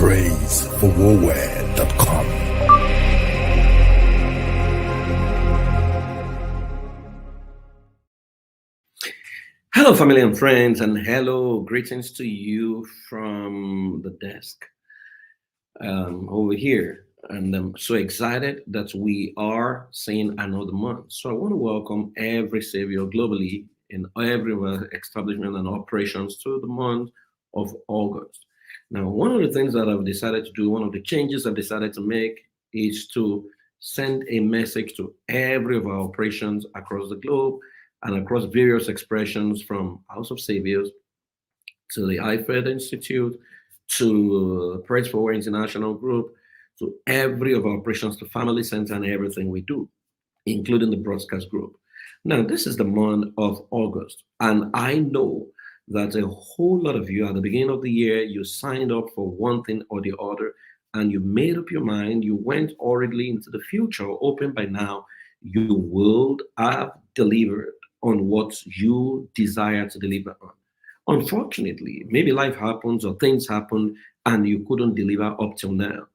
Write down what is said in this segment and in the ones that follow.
praiseforwarwear.com. Hello, family and friends, and hello, greetings to you from the desk over here. And I'm so excited that we are seeing another month. So I want to welcome every Savior globally in every establishment and operations to the month of August. Now, one of the things that I've decided to do, one of the changes I've decided to make is to send a message to every of our operations across the globe and across various expressions from House of Saviors to the IFED Institute to Praise for War International Group to every of our operations to Family Center and everything we do, including the broadcast group. Now, this is the month of August, and I know that a whole lot of you at the beginning of the year, you signed up for one thing or the other, and you made up your mind, you went already into the future, hoping by now you will have delivered on what you desire to deliver on. Unfortunately, maybe life happens or things happen and you couldn't deliver up till now.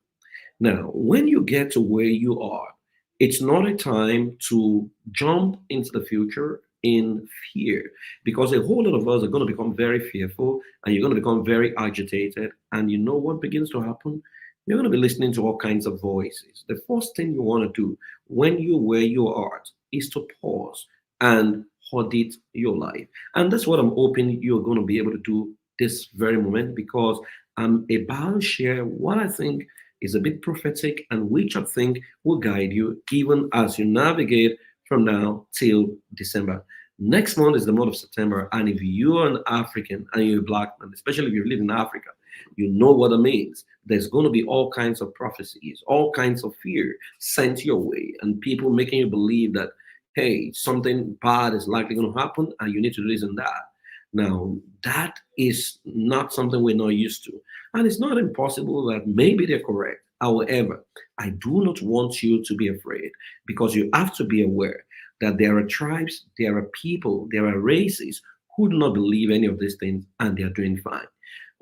Now, when you get to where you are, it's not a time to jump into the future in fear because a whole lot of us are going to become very fearful and you're going to become very agitated. And you know what begins to happen? You're going to be listening to all kinds of voices. The first thing you want to do when you're where you are is to pause and audit your life. And that's what I'm hoping you're going to be able to do this very moment because I'm about to share what I think is a bit prophetic and which I think will guide you even as you navigate from now till December. Next month is the month of September. And if you're an African and you're a black man, especially if you live in Africa, you know what it means. There's going to be all kinds of prophecies, all kinds of fear sent your way, and people making you believe that, hey, something bad is likely going to happen and you need to do this and that. Now, that is not something we're not used to. And it's not impossible that maybe they're correct. However, I do not want you to be afraid because you have to be aware that there are tribes, there are people, there are races who do not believe any of these things and they're doing fine.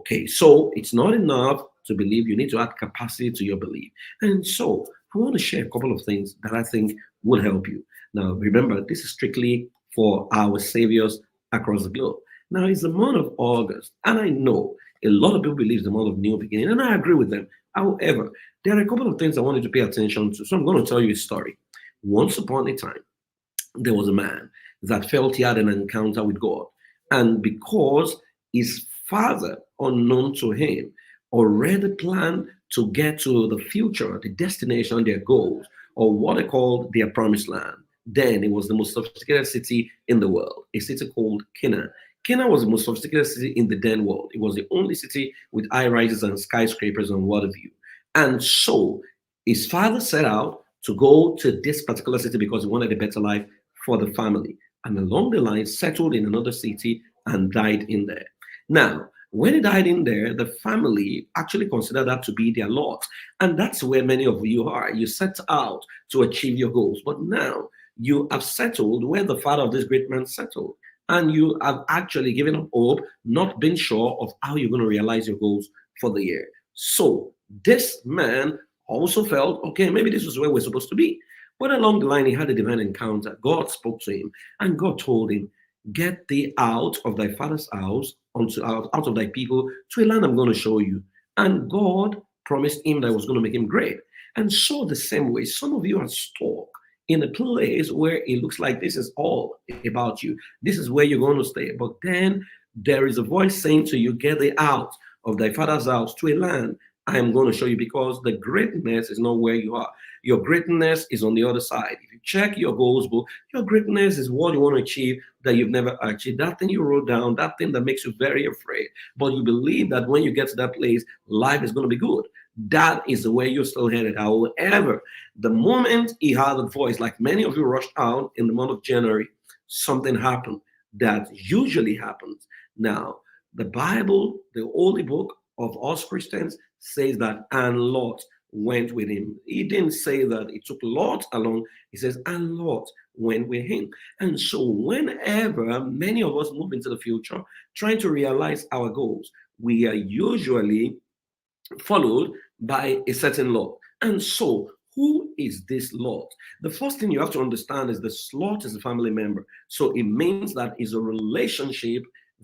Okay, so it's not enough to believe, you need to add capacity to your belief. And so I want to share a couple of things that I think will help you. Now, remember, this is strictly for our saviors across the globe. Now, it's the month of August, and I know a lot of people believe it's the month of new beginning, and I agree with them. However, there are a couple of things I want you to pay attention to. So I'm going to tell you a story. Once upon a time, there was a man that felt he had an encounter with God. And because his father, unknown to him, already planned to get to the future, the destination, their goals, or what they called their promised land. Then it was the most sophisticated city in the world, a city called Canaan. Canaan was the most sophisticated city in the then world. It was the only city with high rises and skyscrapers and what have you. And so his father set out to go to this particular city because he wanted a better life for the family. And along the line, settled in another city and died in there. Now, when he died in there, the family actually considered that to be their lot. And that's where many of you are. You set out to achieve your goals. But now you have settled where the father of this great man settled. And you have actually given up hope, not been sure of how you're going to realize your goals for the year. So this man also felt, okay, maybe this is where we're supposed to be. But along the line, he had a divine encounter. God spoke to him, and God told him, get thee out of thy father's house, out of thy people, to a land I'm going to show you. And God promised him that I was going to make him great. And so the same way, some of you are stuck in a place where it looks like this is all about you. This is where you're going to stay. But then there is a voice saying to you, get thee out of thy father's house to a land I am going to show you, because the greatness is not where you are. Your greatness is on the other side. If you check your goals book, your greatness is what you want to achieve that you've never achieved. That thing you wrote down, that thing that makes you very afraid, but you believe that when you get to that place, life is going to be good. That is the way you're still headed. However, the moment he had a voice, like many of you rushed out in the month of January, something happened that usually happens. Now, the Bible, the holy book of us Christians, says that and Lot went with him. He didn't say that he took Lot along. He says, and Lot went with him. And so whenever many of us move into the future, trying to realize our goals, we are usually followed by a certain Lord. And so, who is this Lord? The first thing you have to understand is the Lord is a family member. So it means that it's a relationship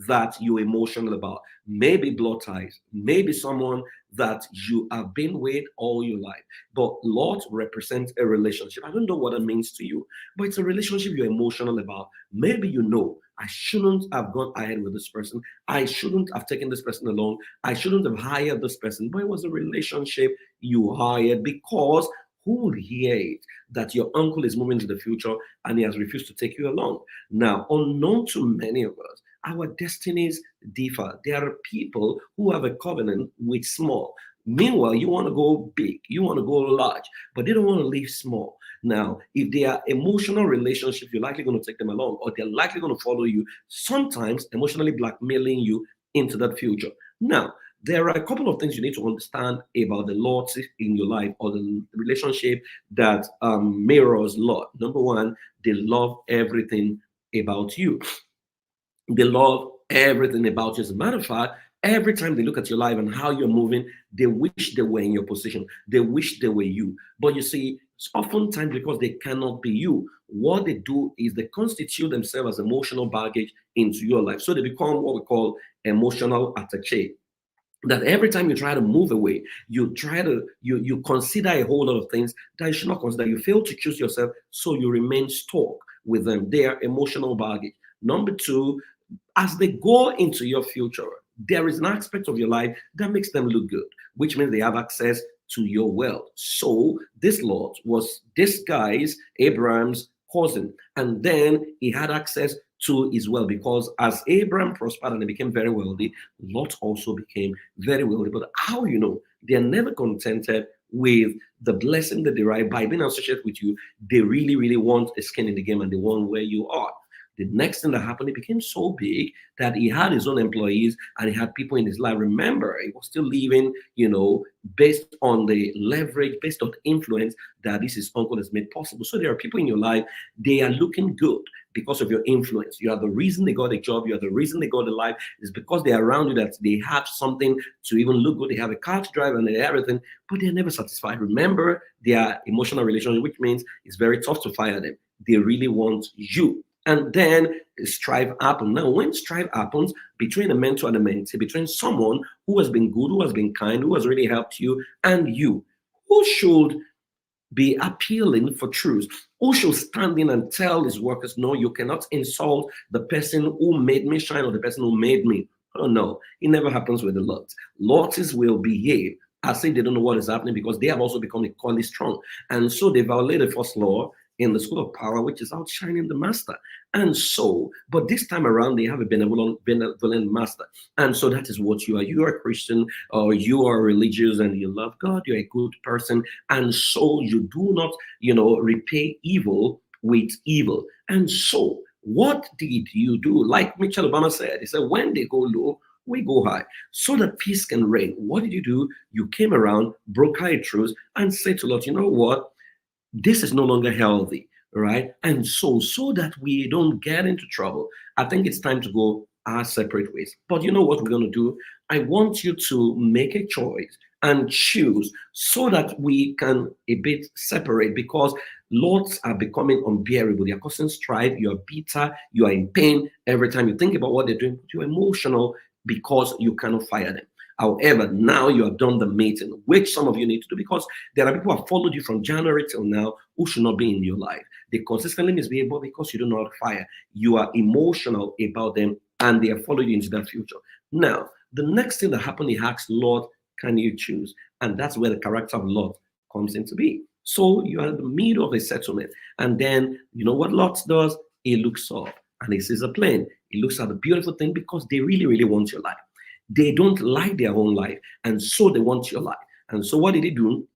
that you're emotional about. Maybe blood ties, maybe someone that you have been with all your life. But Lord represents a relationship. I don't know what it means to you, but it's a relationship you're emotional about. Maybe you know, I shouldn't have gone ahead with this person. I shouldn't have taken this person along. I shouldn't have hired this person. But it was a relationship you hired because who would hear it that your uncle is moving to the future and he has refused to take you along? Now, unknown to many of us, our destinies differ. There are people who have a covenant with small. Meanwhile, you want to go big, you want to go large, but they don't want to live small. Now, if they are emotional relationships, you're likely going to take them along, or they're likely going to follow you, sometimes emotionally blackmailing you into that future. Now, there are a couple of things you need to understand about the Lord in your life or the relationship that mirrors Lord. Number one, they love everything about you. They love everything about you. As a matter of fact, every time they look at your life and how you're moving, they wish they were in your position. They wish they were you. But you see, oftentimes because they cannot be you, what they do is they constitute themselves as emotional baggage into your life. So they become what we call emotional attache, that every time you try to move away, you consider a whole lot of things that you should not consider. You fail to choose yourself, so you remain stuck with them. They are emotional baggage. Number two, as they go into your future, there is an aspect of your life that makes them look good, which means they have access to your wealth. So this Lot was this guy's, Abraham's cousin, and then he had access to his wealth, because as Abraham prospered and he became very wealthy, Lot also became very wealthy. But how you know? They're never contented with the blessing that they derive by being associated with you. They really, really want a skin in the game and they want where you are. The next thing that happened, it became so big that he had his own employees and he had people in his life. Remember, he was still living, based on the leverage, based on the influence that this his uncle has made possible. So there are people in your life, they are looking good because of your influence. You are the reason they got a job. You are the reason they got a life. It's because they're around you that they have something to even look good. They have a car to drive and everything, but they're never satisfied. Remember, they are emotional relationship, which means it's very tough to fire them. They really want you. And then strife happens. Now, when strife happens between a mentor and a mentee, between someone who has been good, who has been kind, who has really helped you, and you, who should be appealing for truth? Who should stand in and tell his workers, no, you cannot insult the person who made me shine or the person who made me? Oh, no, it never happens with the Lords. Lords will behave as if they don't know what is happening because they have also become equally strong. And so they violate the first law in the school of power, which is outshining the master. And so, but this time around, they have a benevolent master. And so that is what you are. You are a Christian or you are religious and you love God. You're a good person. And so you do not, repay evil with evil. And so what did you do? Like Michelle Obama said, he said, when they go low, we go high so that peace can reign. What did you do? You came around, broke high truths, and said to Lord, you know what? This is no longer healthy, right? And so that we don't get into trouble, I think it's time to go our separate ways. But you know what we're going to do? I want you to make a choice and choose so that we can a bit separate, because lots are becoming unbearable. They are causing strife. You are bitter. You are in pain every time you think about what they're doing. You're emotional because you cannot fire them. However, now you have done the meeting, which some of you need to do, because there are people who have followed you from January till now who should not be in your life. They consistently misbehave because you do not fire. You are emotional about them and they have followed you into that future. Now, the next thing that happened, he asked, Lord, can you choose? And that's where the character of Lord comes into being. So you are in the middle of a settlement. And then, you know what Lot does? He looks up and he sees a plane. He looks at the beautiful thing because they really, really want your life. They don't like their own life, and so they want your life. And so what did he do?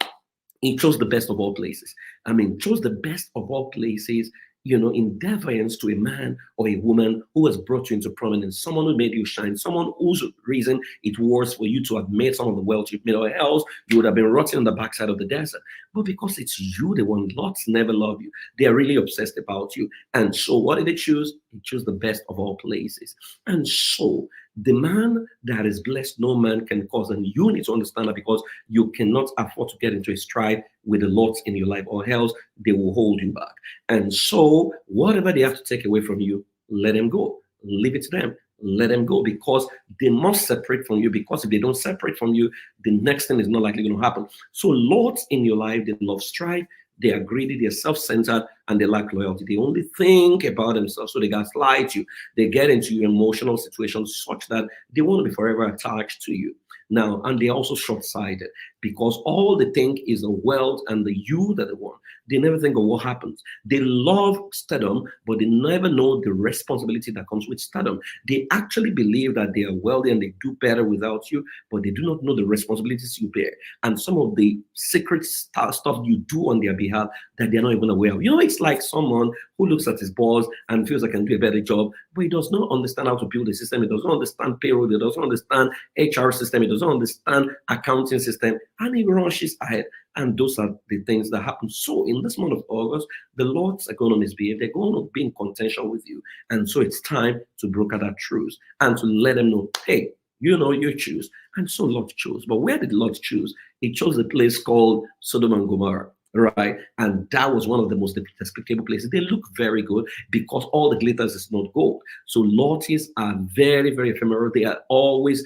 He chose the best of all places. I mean, chose the best of all places, in defiance to a man or a woman who has brought you into prominence, someone who made you shine, someone whose reason it was for you to have made some of the wealth you've made, or else you would have been rotting on the backside of the desert. but because it's you they want. Lots never love you. They are really obsessed about you. And so what did they choose? They chose the best of all places. And so the man that is blessed, no man can cause. And you need to understand that, because you cannot afford to get into a strife with the lots in your life, or else they will hold you back. And so whatever they have to take away from you, let them go. Leave it to them. Let them go, because they must separate from you. Because if they don't separate from you, the next thing is not likely going to happen. So lots in your life, they love strife, they are greedy, they're self-centered, and they lack loyalty. They only think about themselves, so they gaslight you. They get into your emotional situations such that they want to be forever attached to you. Now, and they're also short-sighted, because all they think is the wealth and the you that they want. They never think of what happens. They love stardom, but they never know the responsibility that comes with stardom. They actually believe that they are wealthy and they do better without you, but they do not know the responsibilities you bear and some of the secret stuff you do on their behalf that they're not even aware of. You know, it's like someone who looks at his boss and feels I can do a better job, but he does not understand how to build a system. He doesn't understand payroll. He doesn't understand HR system. He doesn't understand accounting system, and he rushes ahead. And those are the things that happen. So in this month of August, the Lord's are going to misbehave. They're going to be in contention with you. And so it's time to broker that truce and to let them know, hey, you know, you choose. And so Lot chose. But where did Lot choose? He chose a place called Sodom and Gomorrah. Right, and that was one of the most despicable places. They look very good because all the glitters is not gold. So lotties are very, very ephemeral. They are always,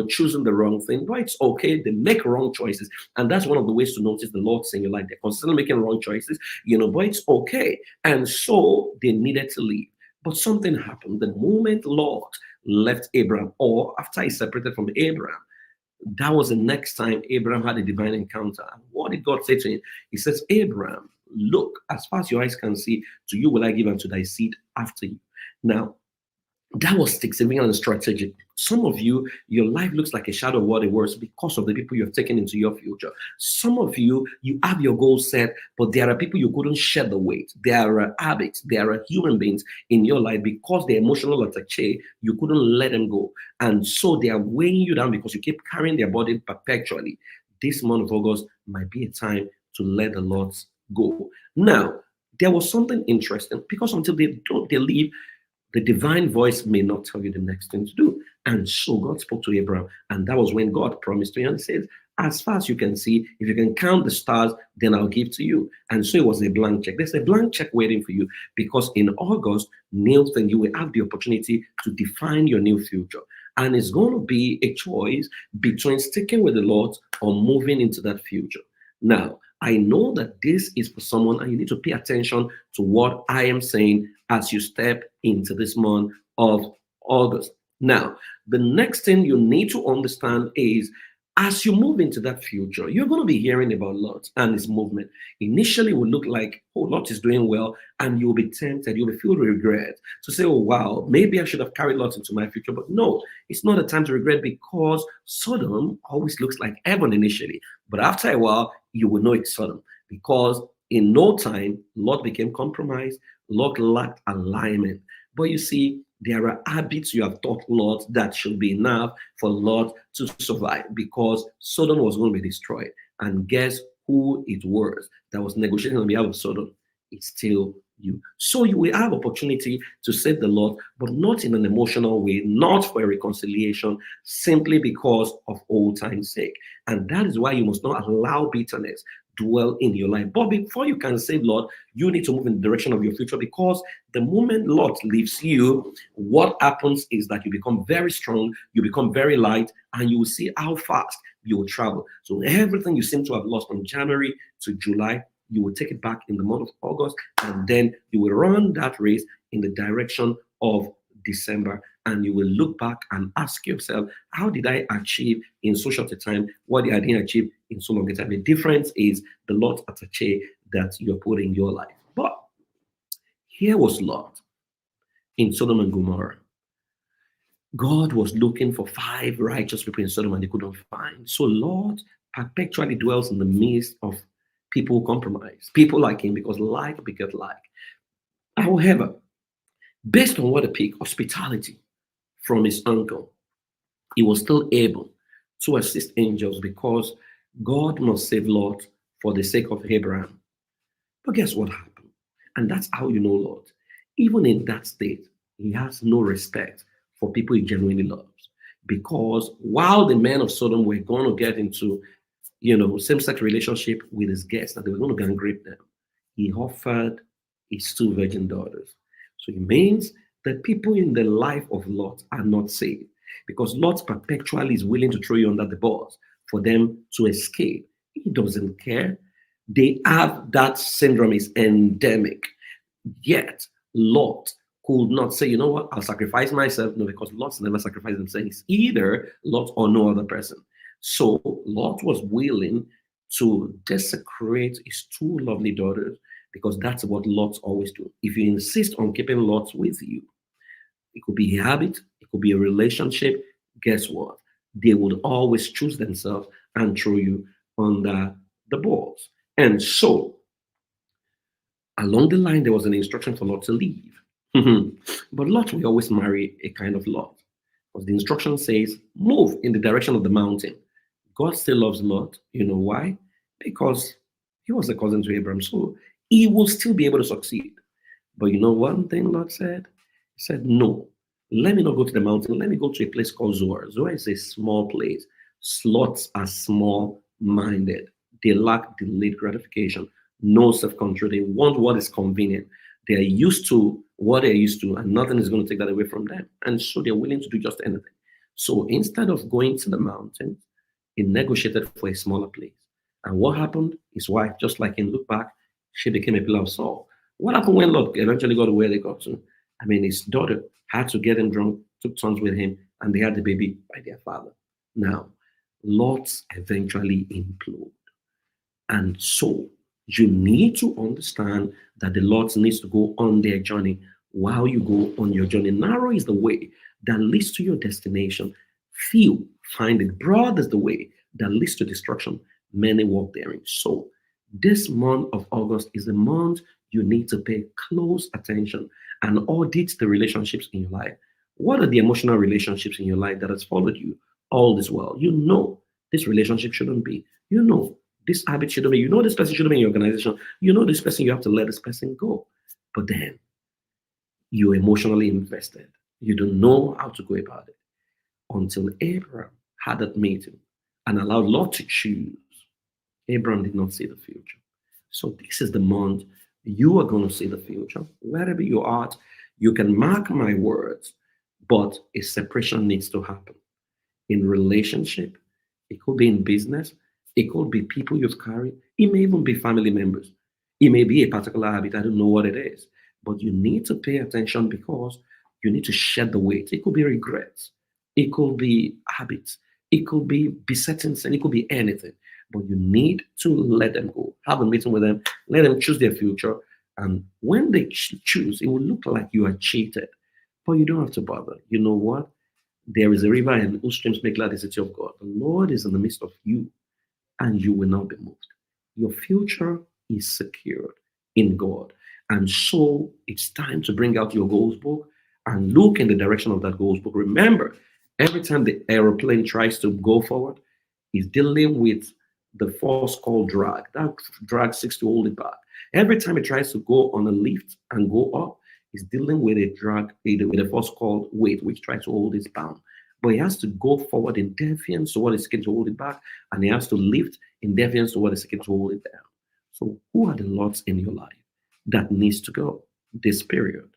choosing the wrong thing. But it's okay. They make wrong choices, and that's one of the ways to notice the lots in your life. They're constantly making wrong choices, but it's okay. And so they needed to leave. But something happened. The moment Lot left Abraham, or after he separated from Abraham, that was the next time Abraham had a divine encounter. And what did God say to him? He says, Abraham, look, as far as your eyes can see, to you will I give unto thy seed after you. Now, that was significant and strategic. Some of you, your life looks like a shadow of what it was because of the people you have taken into your future. Some of you, you have your goals set, but there are people you couldn't shed the weight. There are habits, there are human beings in your life because they're emotional attaché, you couldn't let them go. And so they are weighing you down because you keep carrying their burden perpetually. This month of August might be a time to let the lots go. Now, there was something interesting because until they leave, the divine voice may not tell you the next thing to do. And so God spoke to Abraham, and that was when God promised to him and says, as far as you can see, if you can count the stars, then I'll give to you. And so it was a blank check. There's a blank check waiting for you because in August, Nielsen, you will have the opportunity to define your new future. And it's going to be a choice between sticking with the Lord or moving into that future. Now, I know that this is for someone, and you need to pay attention to what I am saying as you step into this month of August. Now, the next thing you need to understand is as you move into that future, you're going to be hearing about Lot and his movement. Initially, it will look like, oh, Lot is doing well, and you'll be tempted, you'll be filled with regret to say, oh, wow, maybe I should have carried Lot into my future. But no, it's not a time to regret because Sodom always looks like heaven initially. But after a while, you will know it's Sodom because in no time, Lot became compromised. Lot lacked alignment. But you see, there are habits you have taught Lot that should be enough for Lot to survive because Sodom was going to be destroyed. And guess who it was that was negotiating on behalf of Sodom? It's still you. So you will have opportunity to save the Lord, but not in an emotional way, not for a reconciliation, simply because of old time's sake. And that is why you must not allow bitterness dwell in your life. But before you can save Lord, you need to move in the direction of your future because the moment Lord leaves you, what happens is that you become very strong, you become very light, and you will see how fast you will travel. So everything you seem to have lost from January to July, you will take it back in the month of August, and then you will run that race in the direction of December, and you will look back and ask yourself, how did I achieve in so short a time what I didn't achieve in so long a time? The difference is the Lot attaché that you're putting in your life. But here was Lot in Sodom and Gomorrah. God was looking for 5 righteous people in Sodom and they couldn't find. So Lot perpetually dwells in the midst of people who compromise, people like him, because like beget like. However, based on what he picked, hospitality from his uncle, he was still able to assist angels because God must save Lot for the sake of Abraham. But guess what happened? And that's how you know Lot. Even in that state, he has no respect for people he genuinely loves. Because while the men of Sodom were going to get into, same-sex relationship with his guests, and they were going to gang rape them, he offered his two virgin daughters. So it means that people in the life of Lot are not saved because Lot perpetually is willing to throw you under the bus for them to escape. He doesn't care. They have that syndrome is endemic. Yet Lot could not say, you know what, I'll sacrifice myself. No, because Lot's never sacrificed himself. It's either Lot or no other person. So Lot was willing to desecrate his two lovely daughters because that's what Lots always do. If you insist on keeping Lots with you, it could be a habit, it could be a relationship. Guess what? They would always choose themselves and throw you under the balls. And so, along the line, there was an instruction for Lot to leave. But Lot will always marry a kind of Lot. Because the instruction says, move in the direction of the mountain. God still loves Lot. You know why? Because he was a cousin to Abraham. So he will still be able to succeed. But you know one thing Lot said? He said, no, let me not go to the mountain. Let me go to a place called Zoar. Zoar is a small place. Slots are small minded. They lack delayed gratification, no self control. They want what is convenient. They are used to what they're used to, and nothing is going to take that away from them. And so they're willing to do just anything. So instead of going to the mountain, he negotiated for a smaller place. And what happened? His wife, just like in Look Back, she became a pillar of salt. What happened when Lot eventually got to where they got to? I mean, his daughter had to get him drunk, took turns with him, and they had the baby by their father. Now, Lot eventually imploded. And so you need to understand that the Lord needs to go on their journey while you go on your journey. Narrow is the way that leads to your destination. Few find it. Broad is the way that leads to destruction. Many walk therein. So this month of August is the month you need to pay close attention and audit the relationships in your life. What are the emotional relationships in your life that has followed you all this while? You know this relationship shouldn't be. You know this habit shouldn't be. You know this person shouldn't be in your organization. You know this person, you have to let this person go. But then you're emotionally invested. You don't know how to go about it. Until Abraham had that meeting and allowed Lot to choose, Abraham did not see the future. So this is the month you are going to see the future. Wherever you are, you can mark my words, but a separation needs to happen. In relationship, it could be in business, it could be people you've carried, it may even be family members. It may be a particular habit, I don't know what it is. But you need to pay attention because you need to shed the weight. It could be regrets, it could be habits, it could be besetting sin, it could be anything. But you need to let them go. Have a meeting with them, let them choose their future. And when they choose, it will look like you are cheated. But you don't have to bother. You know what? There is a river and whose streams make glad the city of God. The Lord is in the midst of you, and you will not be moved. Your future is secured in God. And so it's time to bring out your goals book and look in the direction of that goals book. Remember, every time the aeroplane tries to go forward, it's dealing with the force called drag. That drag seeks to hold it back. Every time it tries to go on a lift and go up, it's dealing with a drag, with a force called weight, which tries to hold it bound. But he has to go forward in defiance to what is seeking to hold it back, and he has to lift in defiance to what is seeking to hold it down. So, who are the lots in your life that needs to go this period?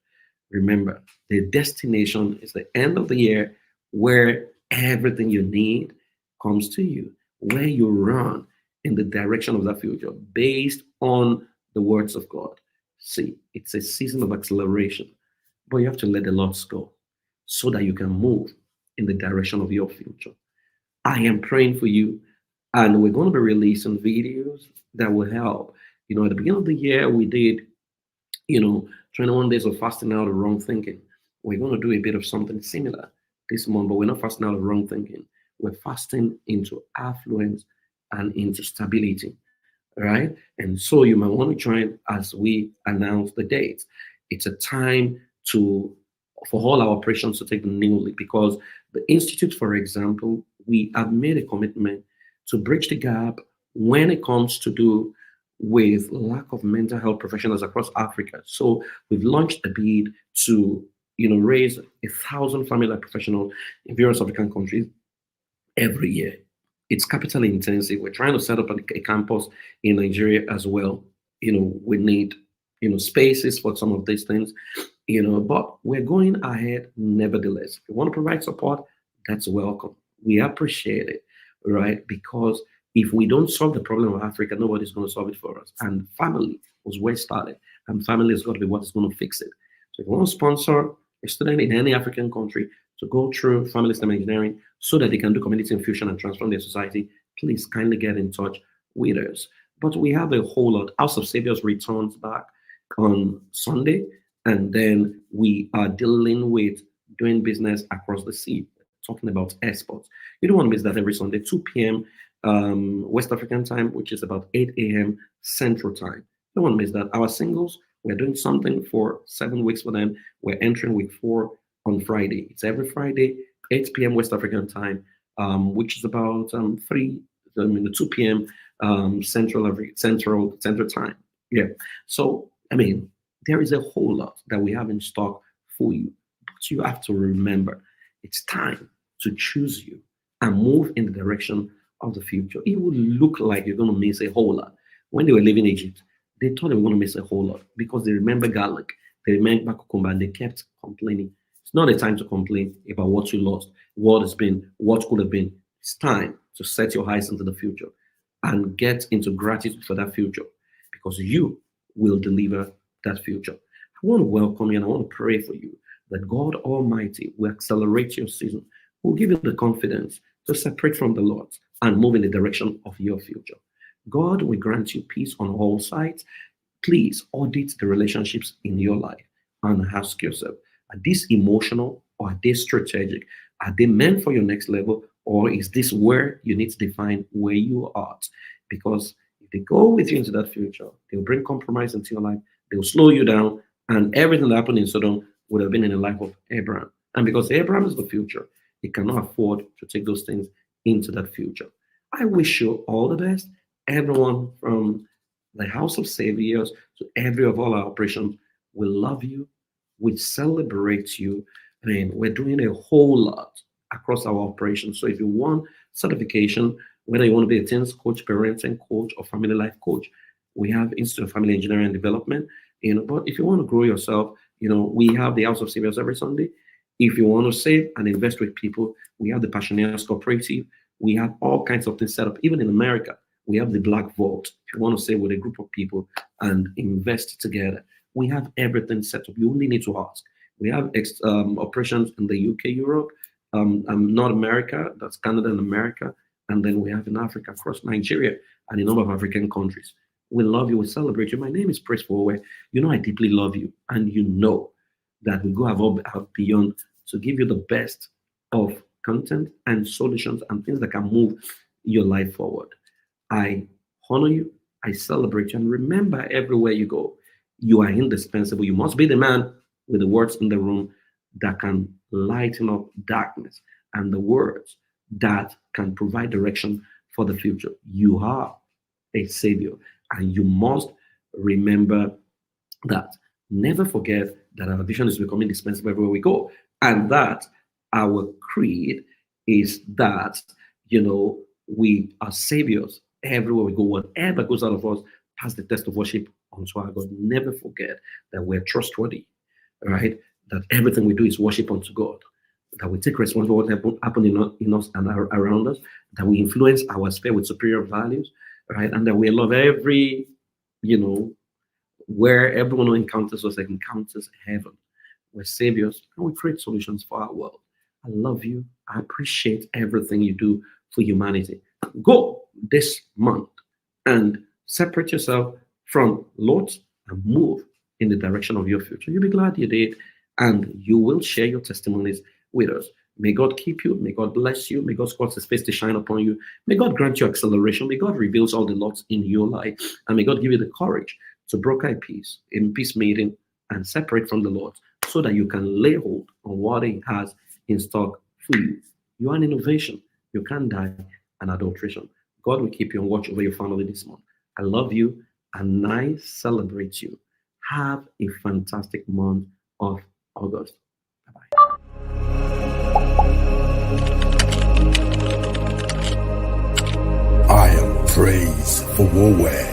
Remember, the destination is the end of the year where everything you need comes to you, where you run in the direction of that future based on the words of God. See, it's a season of acceleration, but you have to let the lots go so that you can move in the direction of your future. I am praying for you, and we're going to be releasing videos that will help. At the beginning of the year, we did, 21 days of fasting out of wrong thinking. We're going to do a bit of something similar this month, but we're not fasting out of wrong thinking. We're fasting into affluence and into stability, right? And so you might want to join as we announce the dates. It's a time for all our operations to take the new lead because the Institute, for example, we have made a commitment to bridge the gap when it comes to do with lack of mental health professionals across Africa. So we've launched a bid to, raise 1,000 family life professionals in various African countries every year. It's capital intensive. We're trying to set up a campus in Nigeria as well. We need, spaces for some of these things, but we're going ahead nevertheless. If you want to provide support, that's welcome. We appreciate it, right? Because if we don't solve the problem of Africa, nobody's going to solve it for us. And family was where it started, and family is going to be what is going to fix it. So if you want to sponsor a student in any African country to go through family STEM engineering so that they can do community infusion and transform their society, please kindly get in touch with us. But we have a whole lot. House of Saviors returns back on Sunday, and then we are dealing with doing business across the sea, talking about exports. You don't want to miss that every Sunday, 2 p.m. West African time, which is about 8 a.m. Central time. You don't want to miss that. Our singles, we're doing something for 7 weeks for them. We're entering week 4 on Friday. It's every Friday, 8 p.m. West African time, which is about 2 p.m. Central time. Yeah. So there is a whole lot that we have in stock for you, but you have to remember it's time to choose you and move in the direction of the future. It will look like you're going to miss a whole lot. When they were leaving Egypt, they thought they were going to miss a whole lot because they remember garlic, they remember cucumber, and they kept complaining. It's not a time to complain about what you lost, what has been, what could have been. It's time to set your eyes into the future and get into gratitude for that future because you will deliver that future. I want to welcome you and I want to pray for you that God Almighty will accelerate your season, will give you the confidence to separate from the Lord and move in the direction of your future. God will grant you peace on all sides. Please audit the relationships in your life and ask yourself, are these emotional or are they strategic? Are they meant for your next level, or is this where you need to define where you are at? Because if they go with you into that future, they'll bring compromise into your life, they'll slow you down, and everything that happened in Sodom would have been in the life of Abraham. And because Abraham is the future, he cannot afford to take those things into that future. I wish you all the best, everyone from the House of Saviors to every of all our operations. We love you. We celebrate you. We're doing a whole lot across our operations. So if you want certification, whether you want to be a teens coach, parenting coach, or family life coach, we have Institute of Family Engineering and Development. But if you want to grow yourself, we have the House of Saviors every Sunday. If you want to save and invest with people, we have the Passioneers Cooperative. We have all kinds of things set up. Even in America, we have the Black Vault. If you want to save with a group of people and invest together, we have everything set up. You only need to ask. We have operations in the UK, Europe, North America, that's Canada and America, and then we have in Africa, across Nigeria, and a number of African countries. We love you. We celebrate you. My name is Praise Forward. I deeply love you, and you know that we go above beyond to give you the best of content and solutions and things that can move your life forward. I honor you. I celebrate you. And remember, everywhere you go, you are indispensable. You must be the man with the words in the room that can lighten up darkness and the words that can provide direction for the future. You are a savior, and you must remember that. Never forget that our vision is becoming indispensable everywhere we go, and that our creed is that we are saviors everywhere we go. Whatever goes out of us, pass the test of worship unto our God. Never forget that we're trustworthy, right? That everything we do is worship unto God. That we take responsibility for what happened in us and around us. That we influence our sphere with superior values, right? And that we love every, where everyone who encounters us encounters heaven. We're saviors and we create solutions for our world. I love you. I appreciate everything you do for humanity. Go this month and separate yourself from Lot and move in the direction of your future. You'll be glad you did, and you will share your testimonies with us. May God keep you. May God bless you. May God cause his face to shine upon you. May God grant you acceleration. May God reveal all the lots in your life. And may God give you the courage to broker a peace in peace meeting and separate from the Lord so that you can lay hold on what he has in stock for you. You are an innovation. You can't die an adulteration. God will keep you and watch over your family this month. I love you. and I celebrate you. Have a fantastic month of August. Bye bye. I am praised for warware.